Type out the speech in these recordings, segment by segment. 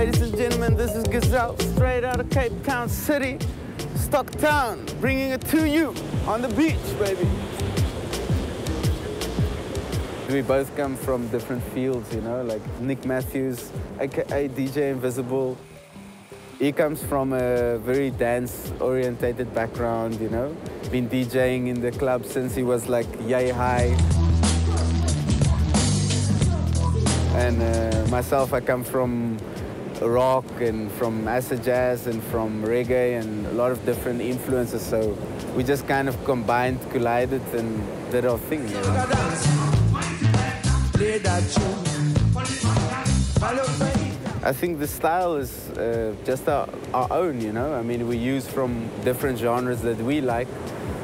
Ladies and gentlemen, this is Gazelle, straight out of Cape Town City, Stocktown, bringing it to you on the beach, baby. We both come from different fields, you know, like Nick Matthews, aka DJ Invisible. He comes from a very dance-orientated background, you know. Been DJing in the club since he was like yay high. And myself, I come from rock and from acid jazz and from reggae and a lot of different influences. So we just kind of combined, collided, and did our thing, you know. I think the style is just our own, you know. I mean, we use from different genres that we like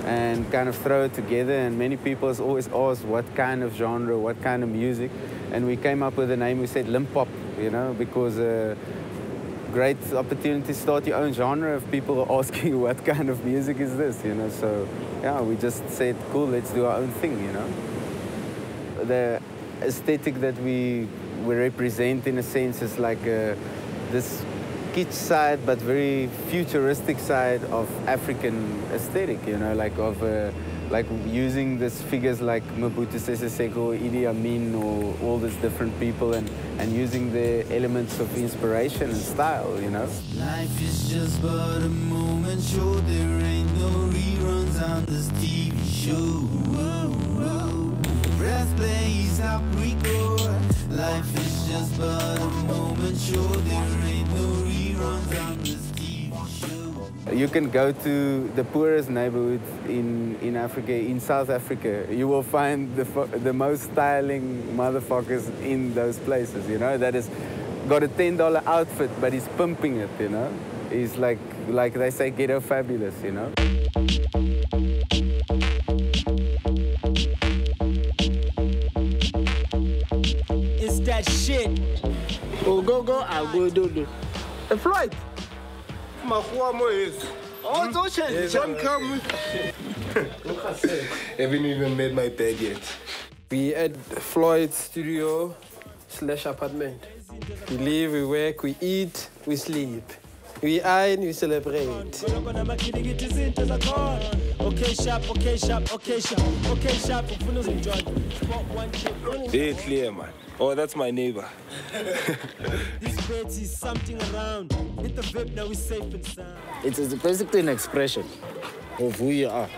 and kind of throw it together. And many people always ask what kind of genre, what kind of music. And we came up with a name, we said limpop, you know, because great opportunity to start your own genre if people are asking what kind of music is this, you know. So, yeah, we just said, cool, let's do our own thing, you know. The aesthetic that we represent, in a sense, is like this kitsch side, but very futuristic side of African aesthetic, you know, like using these figures like Mobutu Sese Seko, Idi Amin, or all these different people, and using the elements of inspiration and style, you know. Life is just but a moment, sure there ain't no reruns on this TV show. Whoa, whoa. Press play, stop, record. Life is just but a moment, sure there ain't no reruns on this TV show. You can go to the poorest neighborhood in Africa, in South Africa. You will find the most styling motherfuckers in those places, you know, that has got a $10 outfit, but he's pumping it, you know. He's like they say, ghetto fabulous, you know. It's that shit. Oh, go, I'll go do. A flight. Oh, it's ocean. John, come. Haven't even made my bed yet. We at Floyd's studio / apartment. We live, we work, we eat, we sleep. We iron, we celebrate. Okay, shop, okay, shop, okay, shop, okay, shop. Very clear, man. Oh, that's my neighbor. This bed is something around. Hit the vape, now we're safe and sound. It's basically an expression of who you are,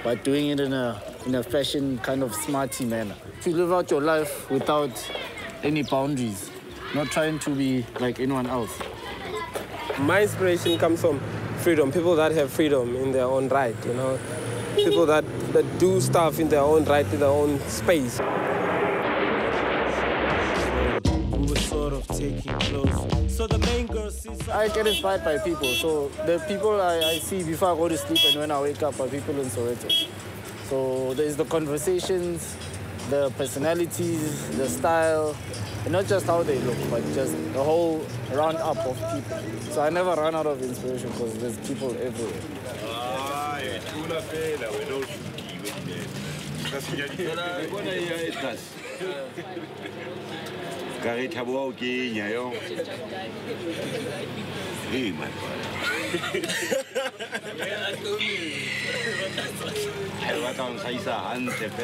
but doing it in a fashion kind of smarty manner. To live out your life without any boundaries, not trying to be like anyone else. My inspiration comes from freedom, people that have freedom in their own right, you know. People that do stuff in their own right, in their own space. We were sort of taking close. So the main girl sees... I get inspired by people. So the people I see before I go to sleep and when I wake up are people in Soweto. So there's the conversations, the personalities, the style, and not just how they look, but just the whole roundup of people. So I never run out of inspiration because there's people everywhere.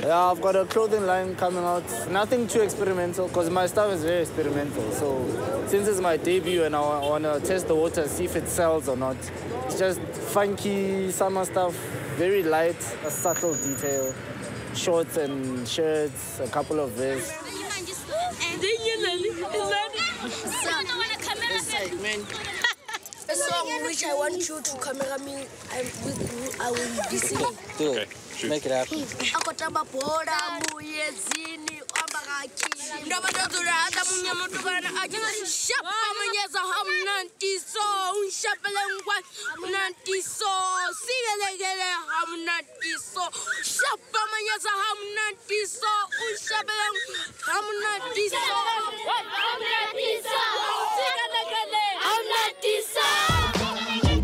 Yeah, I've got a clothing line coming out. Nothing too experimental because my stuff is very experimental. So since it's my debut and I want to test the water, see if it sells or not, it's just funky summer stuff, very light, a subtle detail, shorts and shirts, a couple of vests. A song which I want you to camera me, I will be singing. Okay, make it happen.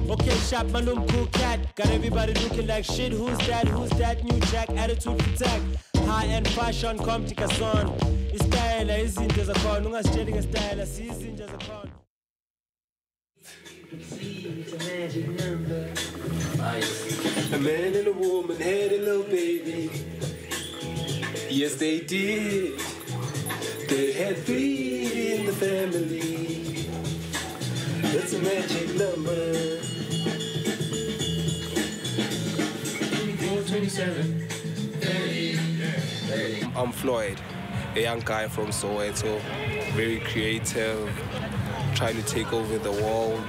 Okay, shop my little cool cat. Got everybody looking like shit. Who's that? Who's that? New jack, attitude for tag. High-end fashion, come take a son. Style, izinto zakhona. Ungasitsheli ngestyle, sizinto zakhona. magic number. A man and a woman had a little baby. Yes, they did. They had 3 in the family. That's a magic number. 24, 27, 30. I'm Floyd, a young guy from Soweto, very creative, trying to take over the world.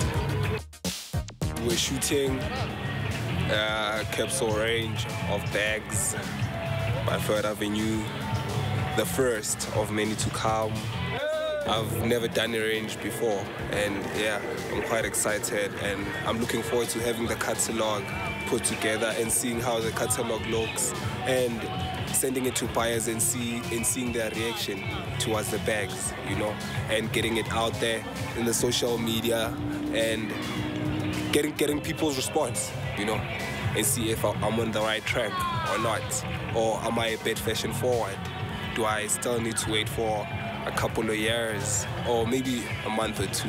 We're shooting capsule range of bags by 3rd Avenue, the first of many to come. I've never done a range before, and yeah, I'm quite excited, and I'm looking forward to having the catalog put together and seeing how the catalog looks, and sending it to buyers and seeing their reaction towards the bags, you know, and getting it out there in the social media and getting people's response, you know, and see if I'm on the right track or not, or am I a bit fashion forward? Do I still need to wait for a couple of years or maybe a month or 2?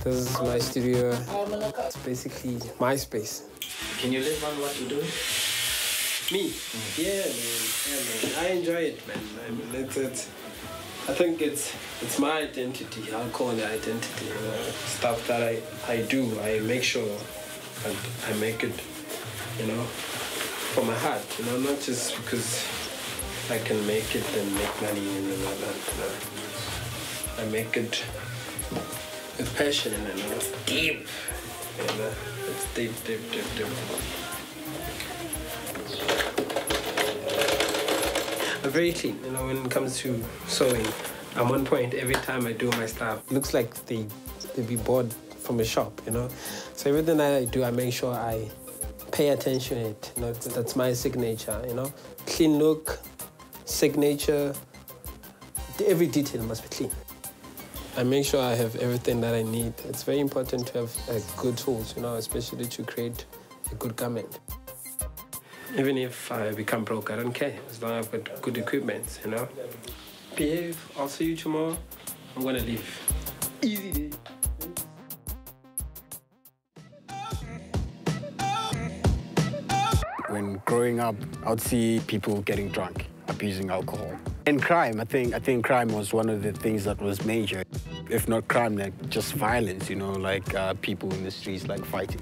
This is my studio. It's basically my space. Can you live on what you do? Me? Yeah, man. I enjoy it, man. I mean, I think it's my identity. I'll call it identity. You know? Stuff that I do, I make sure I make it, you know, from my heart. You know, not just because I can make it and make money and all that. No. I make it with passion and deep. You know, it's deep. I'm very clean, you know, when it comes to sewing. I'm on point every time I do my stuff. It looks like they be bought from a shop, you know. So everything that I do, I make sure I pay attention to it. You know, that's my signature, you know. Clean look, signature, every detail must be clean. I make sure I have everything that I need. It's very important to have good tools, you know, especially to create a good garment. Even if I become broke, I don't care, as long as I've got good equipment, you know. Behave, I'll see you tomorrow, I'm gonna leave. Easy day. When growing up, I would see people getting drunk, abusing alcohol. And crime, I think crime was one of the things that was major. If not crime, like just violence, you know, like people in the streets like fighting.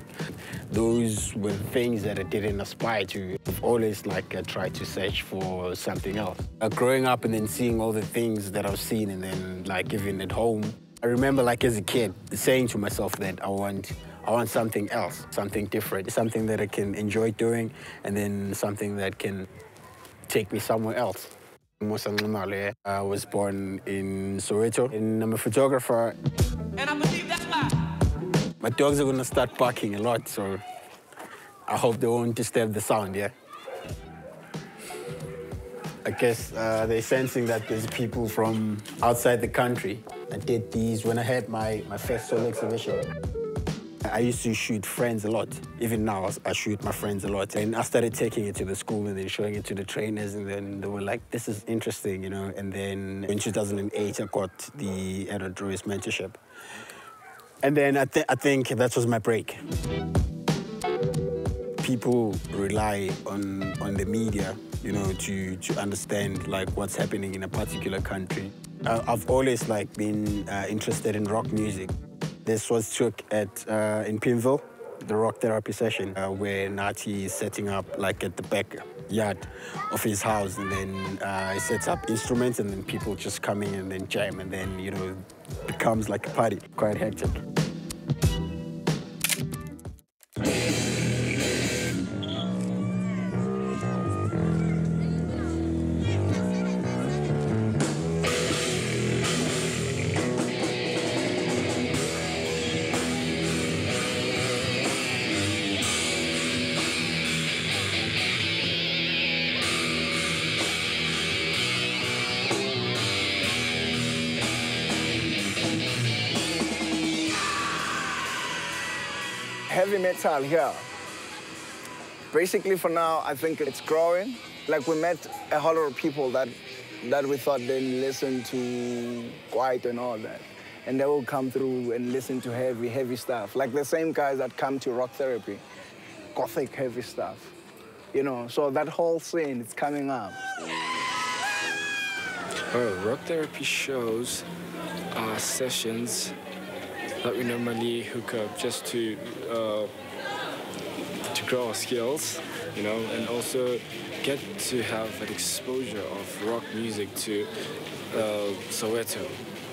Those were things that I didn't aspire to. I've always tried to search for something else. Growing up and then seeing all the things that I've seen and then even at home, I remember as a kid saying to myself that I want something else, something different, something that I can enjoy doing and then something that can take me somewhere else. I was born in Soweto, and I'm a photographer. And I believe that's why. My dogs are gonna start barking a lot, so I hope they won't disturb the sound, yeah? I guess they're sensing that there's people from outside the country. I did these when I had my first solo exhibition. I used to shoot friends a lot. Even now, I shoot my friends a lot. And I started taking it to the school and then showing it to the trainers, and then they were like, this is interesting, you know. And then in 2008, I got the Edward Royce mentorship. And then I think that was my break. People rely on the media, you know, to understand what's happening in a particular country. I've always been interested in rock music. This was took in Pimville, the rock therapy session, where Nati is setting up at the backyard of his house, and then he sets up instruments, and then people just come in and then jam, and then, you know, it becomes like a party, quite hectic. Heavy metal here. Basically for now, I think it's growing. We met a whole lot of people that that we thought didn't listen to Quiet and all that. And they will come through and listen to heavy stuff. Like the same guys that come to rock therapy, gothic heavy stuff. You know, so that whole scene, it's coming up. Rock therapy shows are sessions that we normally hook up just to grow our skills, you know, and also get to have an exposure of rock music to Soweto,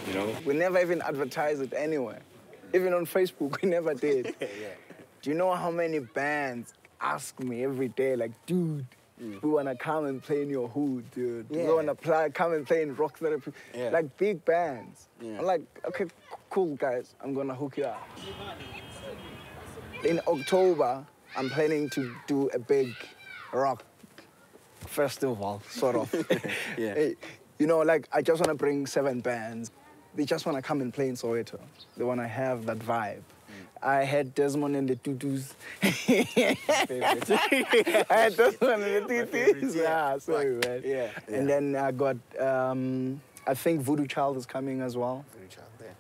you know. We never even advertised it anywhere. Even on Facebook, we never did. Yeah. Do you know how many bands ask me every day, like, dude, we want to come and play in your hood, dude. Yeah. We want to come and play in rock therapy. Yeah. Like big bands. Yeah. I'm like, okay, cool, guys. I'm going to hook you up. In October, I'm planning to do a big rock festival, sort of. Yeah. You know, like, I just want to bring 7 bands. They just want to come and play in Soweto. They want to have that vibe. I had Desmond and the Tutus. I had Desmond and the Tutus. Yeah, sorry, man. Yeah. And then I got, I think Voodoo Child is coming as well. Voodoo Child, yeah.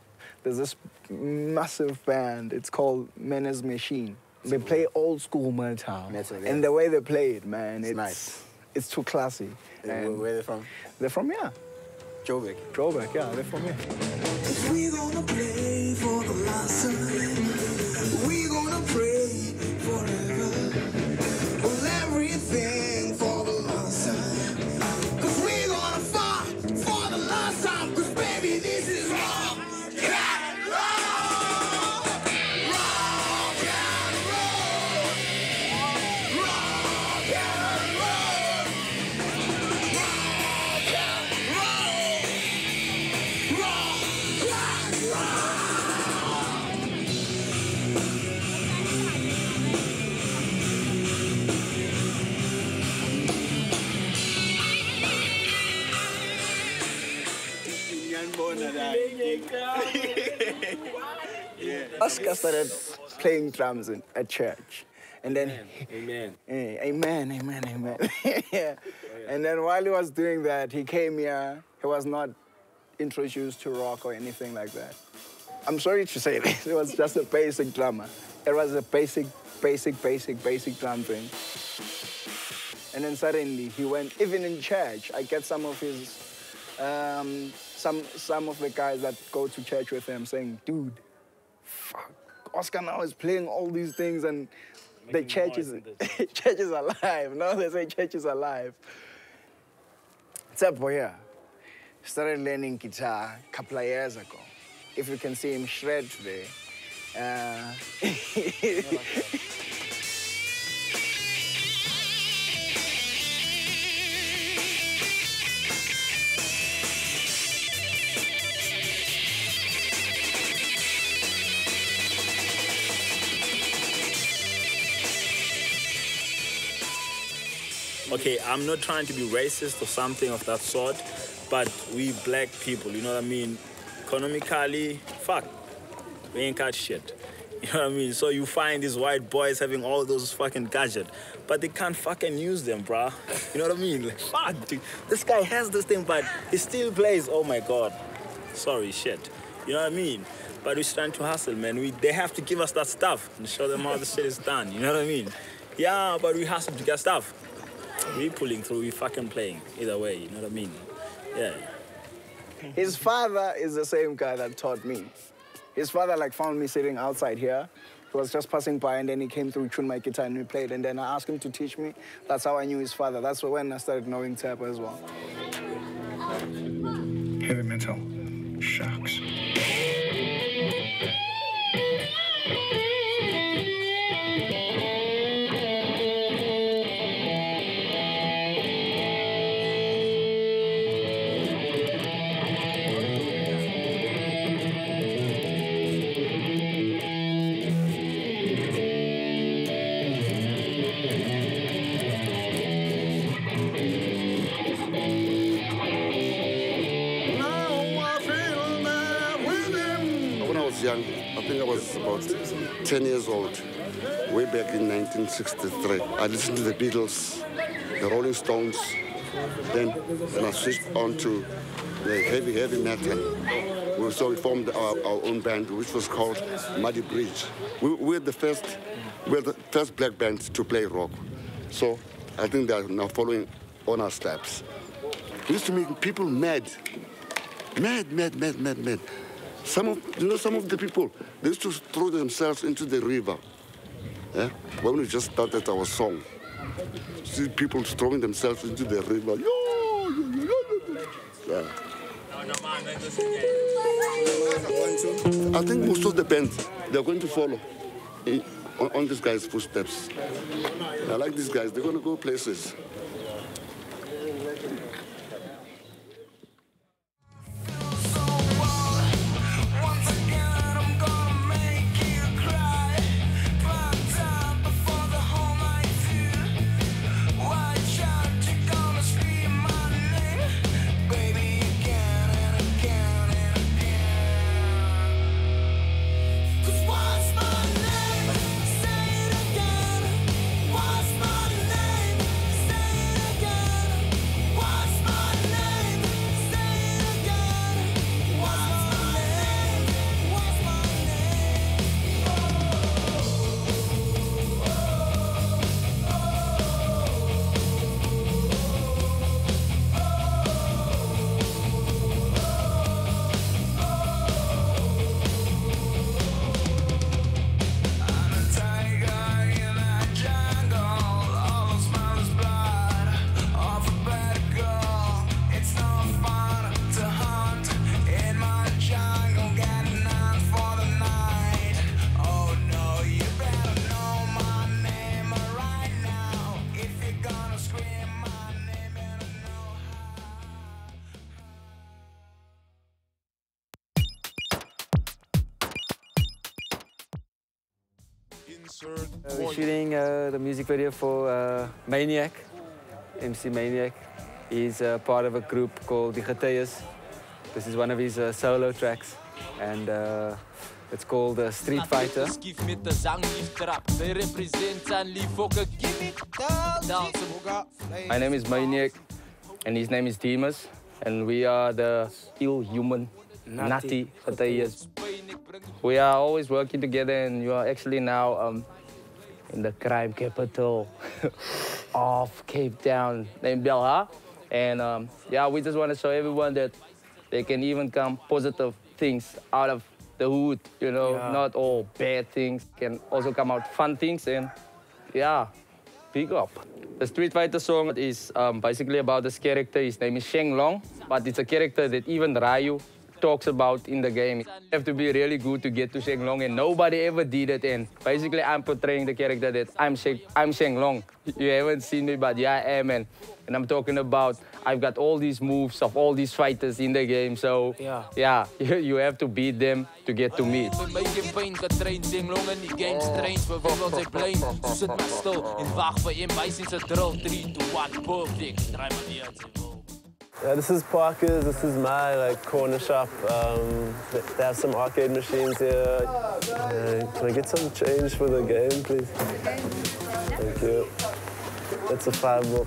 There's this massive band. It's called Menace Machine. They play old school metal. Yeah. And the way they play it, man, it's nice. It's too classy. And where are they from? They're from here. Joburg. Joburg, yeah, they're from here. We gonna play for the last time. We gonna pray forever. Well, everything for the last time. Cause we gonna fight for the last time. Cause baby, this is rock and roll. Rock and roll. Rock and roll. Rock and roll. Rock and roll. Oscar started playing drums at church. And then, Amen. Amen. Yeah. And then while he was doing that, he came here. He was not introduced to rock or anything like that. I'm sorry to say this, it was just a basic drummer. It was a basic drum thing. And then suddenly he went, even in church, I get some of his, some of the guys that go to church with him saying, dude, fuck, Oscar now is playing all these things and the church is, church is alive. No, they say church is alive. What's up, boy? Yeah. Started learning guitar a couple of years ago. If you can see him shred today. Okay, I'm not trying to be racist or something of that sort, but we black people, you know what I mean? Economically, fuck, we ain't got shit. You know what I mean? So you find these white boys having all those fucking gadgets, but they can't fucking use them, bruh. You know what I mean? Like, fuck, dude. This guy has this thing, but he still plays. Oh my God. Sorry, shit. You know what I mean? But we're trying to hustle, man. They have to give us that stuff and show them how the shit is done. You know what I mean? Yeah, but we hustle to get stuff. We pulling through, we fucking playing. Either way, you know what I mean? Yeah. His father is the same guy that taught me. His father like found me sitting outside here. He was just passing by and then he came through, tuned my guitar and we played. And then I asked him to teach me. That's how I knew his father. That's when I started knowing tap as well. Heavy metal. Sharks. Young. I think I was about 10 years old, way back in 1963. I listened to the Beatles, the Rolling Stones, Then when I switched on to the heavy metal, so we formed our own band, which was called Muddy Bridge. We're the first black band to play rock. So I think they are now following on our steps. We used to make people mad. Mad. Some of the people, they used to throw themselves into the river. Yeah? When we just started our song, see people throwing themselves into the river. Yeah. I think most of the bands, they're going to follow on this guy's footsteps. I like these guys, they're going to go places. We're shooting the music video for Maniac, MC Maniac. He's part of a group called the GAZELLE. This is one of his solo tracks, and it's called Street Fighter. My name is Maniac, and his name is Demas, and we are the ill human Nati GAZELLE. We are always working together, and you are actually now in the crime capital of Cape Town, named Belha. And yeah, we just want to show everyone that they can even come positive things out of the hood, you know, not all bad things. Can also come out fun things, and yeah, big up. The Street Fighter song is basically about this character. His name is Sheng Long, but it's a character that even Ryu talks about in the game. You have to be really good to get to Sheng Long, and nobody ever did it. And basically, I'm portraying the character that I'm Sheng Long. You haven't seen me, but yeah, I am. And I'm talking about I've got all these moves of all these fighters in the game. So yeah, you have to beat them to get to me. Yeah, this is Parker's, this is my corner shop. They have some arcade machines here. Can I get some change for the game, please? Thank you. That's a 5-bob.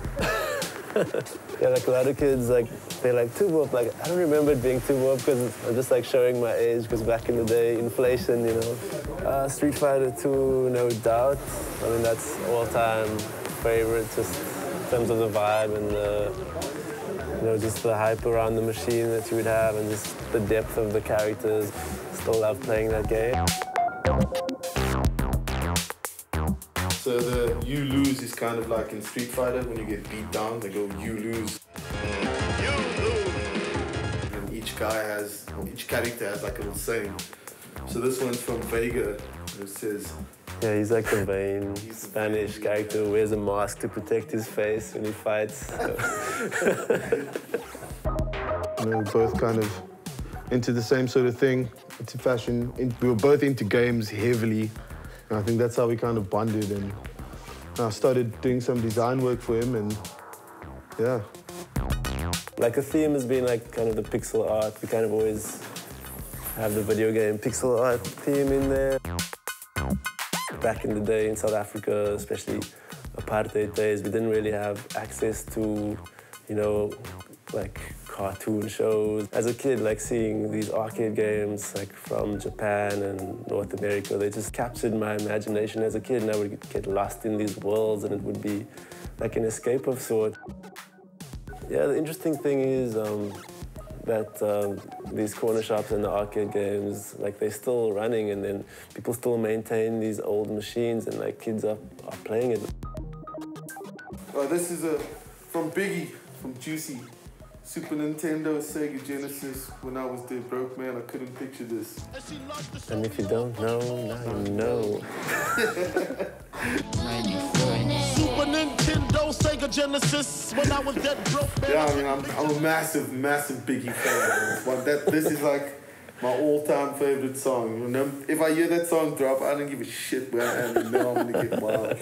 Yeah, like a lot of kids, they're like 2-bob. Like, I don't remember it being 2-bob because I'm just showing my age, because back in the day, inflation, you know. Street Fighter 2, no doubt. I mean, that's all-time favorite, just in terms of the vibe and you know, just the hype around the machine that you would have, and just the depth of the characters. Still love playing that game. So the you lose is kind of like in Street Fighter, when you get beat down, they go you lose. You lose. And each character has like a little saying. So this one's from Vega, it says, yeah, he's like a vain Spanish character who wears a mask to protect his face when he fights. You know, both kind of into the same sort of thing, into fashion. We were both into games heavily, and I think that's how we kind of bonded. And I started doing some design work for him, and yeah. Like a theme has been kind of the pixel art. We kind of always have the video game pixel art theme in there. Back in the day in South Africa, especially apartheid days, we didn't really have access to you know, like cartoon shows. As a kid, like seeing these arcade games like from Japan and North America, they just captured my imagination as a kid, and I would get lost in these worlds, and it would be like an escape of sort. Yeah, the interesting thing is that these corner shops and the arcade games, like they're still running, and then people still maintain these old machines, and like kids are playing it. This is from Biggie, from Juicy. Super Nintendo, Sega Genesis. When I was dead broke, man, I couldn't picture this. And if you don't know, now you know. Super Nintendo, Sega Genesis. When I was dead broke, man. Yeah, I mean, I'm a massive, massive Biggie fan. But this is like my all-time favorite song. You know, if I hear that song drop, I don't give a shit where I am, and now I'm gonna get wild.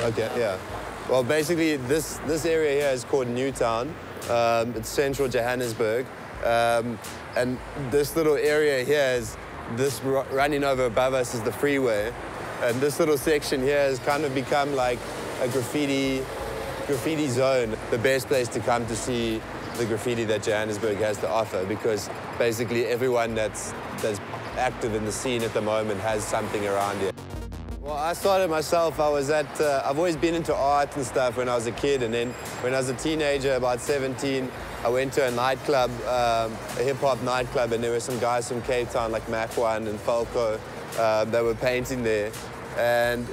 Okay, yeah. Well, basically, this area here is called Newtown. It's central Johannesburg. And this little area here is, this running over above us is the freeway. And this little section here has kind of become like a graffiti zone. The best place to come to see the graffiti that Johannesburg has to offer, because basically everyone that's active in the scene at the moment has something around here. Well, I started myself. I've always been into art and stuff when I was a kid, and then when I was a teenager, about 17, I went to a nightclub, a hip-hop nightclub, and there were some guys from Cape Town, like Mac1 and Falco, that were painting there. And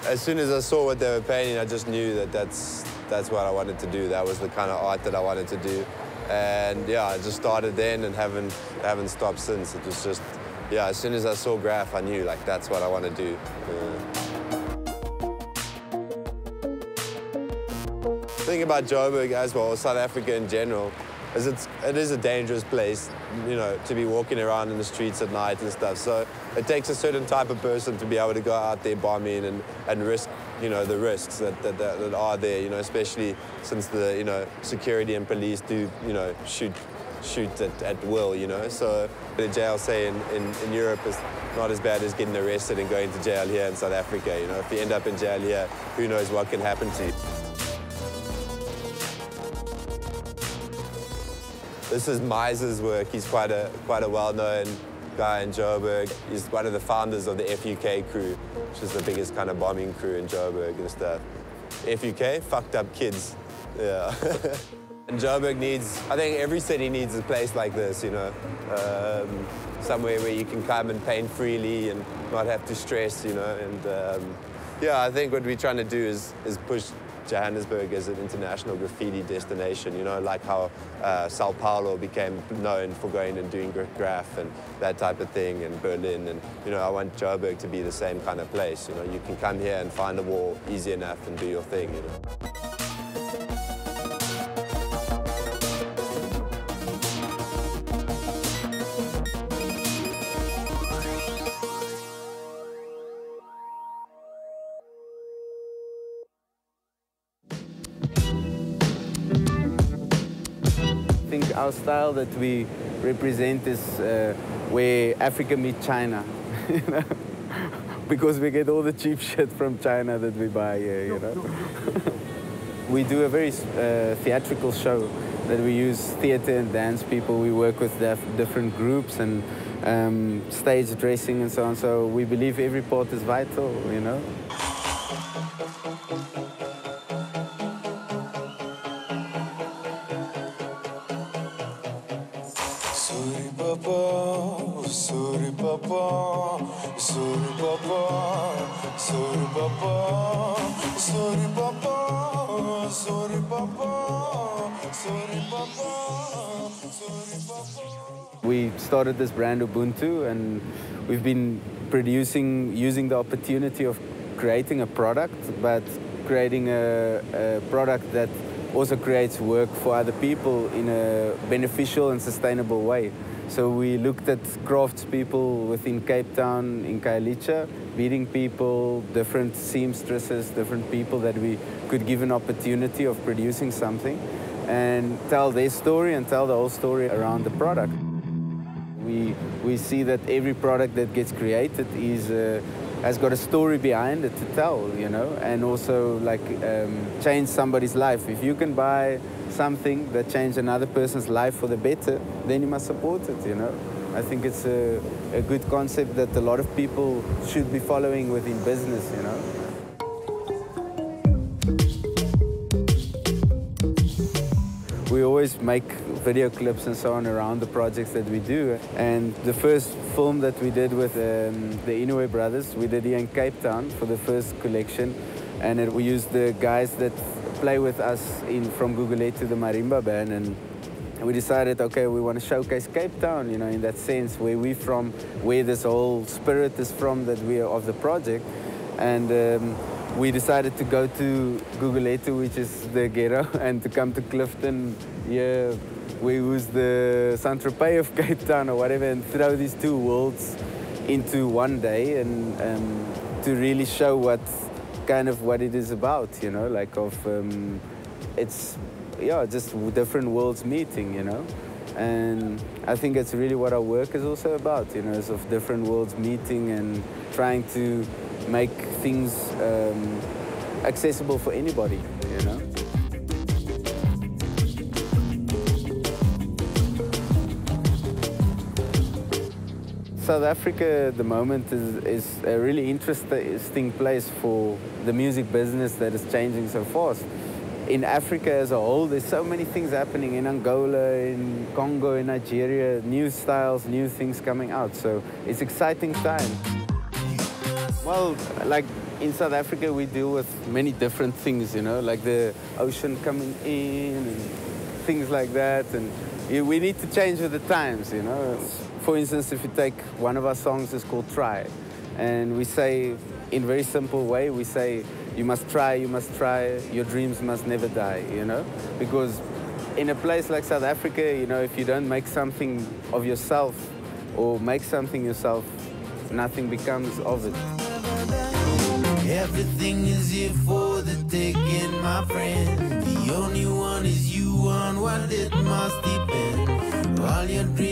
as soon as I saw what they were painting, I just knew that that's what I wanted to do. That was the kind of art that I wanted to do. And yeah, I just started then and haven't stopped since. It was just, yeah, as soon as I saw graph, I knew, like, that's what I want to do. The thing about Joburg as well, or South Africa in general, is it is a dangerous place, you know, to be walking around in the streets at night and stuff. So it takes a certain type of person to be able to go out there bombing and risk, you know, the risks that are there, you know, especially since the, you know, security and police do, you know, shoot at will, you know. So the jail, say, in Europe is not as bad as getting arrested and going to jail here in South Africa, you know. If you end up in jail here, who knows what can happen to you. This is Mize's work. He's quite a well-known guy in Joburg. He's one of the founders of the FUK crew, which is the biggest kind of bombing crew in Joburg and stuff. FUK, fucked up kids. Yeah. And Joburg needs, I think every city needs a place like this, you know. Somewhere where you can come and paint freely and not have to stress, you know. And yeah, I think what we're trying to do is push Johannesburg as an international graffiti destination, you know, like how Sao Paulo became known for going and doing graph and that type of thing, and Berlin. And, you know, I want Joburg to be the same kind of place. You know, you can come here and find a wall easy enough and do your thing, you know. I think our style that we represent is where Africa meets China, you know? Because we get all the cheap shit from China that we buy here, you know? We do a very theatrical show that we use theater and dance people. We work with different groups and stage dressing and so on. So we believe every part is vital, you know? Sorry papa, sorry papa, sorry papa, sorry papa, sorry papa, sorry papa, sorry papa. We started this brand Ubuntu, and we've been producing using the opportunity of creating a product, but creating a product that also creates work for other people in a beneficial and sustainable way. So we looked at craftspeople within Cape Town, in Khayelitsha, beading people, different seamstresses, different people that we could give an opportunity of producing something and tell their story and tell the whole story around the product. We see that every product that gets created has got a story behind it to tell, you know, and also like change somebody's life. If you can buy something that changed another person's life for the better, then you must support it, you know. I think it's a good concept that a lot of people should be following within business, you know. We always make video clips and so on around the projects that we do. And the first film that we did with the Inoue brothers, we did here in Cape Town for the first collection. And we used the guys that play with us from Gugule to the Marimba band. And we decided, okay, we want to showcase Cape Town, you know, in that sense, where we're from, where this whole spirit is from that we are of the project. And we decided to go to Guguletu, which is the ghetto, and to come to Clifton, yeah, we was the Saint-Tropez of Cape Town or whatever, and throw these two worlds into one day and to really show what it is about, you know, like it's, yeah, just different worlds meeting, you know. And I think that's really what our work is also about, you know, is of different worlds meeting and trying to make things accessible for anybody, you know. South Africa at the moment is a really interesting place for the music business that is changing so fast. In Africa as a whole, there's so many things happening in Angola, in Congo, in Nigeria, new styles, new things coming out. So it's exciting time. Well, like in South Africa, we deal with many different things, you know, like the ocean coming in and things like that. And we need to change with the times, you know. For instance, if you take one of our songs, it's called Try. And we say, in a very simple way, we say, you must try, your dreams must never die, you know? Because in a place like South Africa, you know, if you don't make something of yourself or make something yourself, nothing becomes of it. Everything is here for the taking, my friend. The only one is you on what it must depend. All your dreams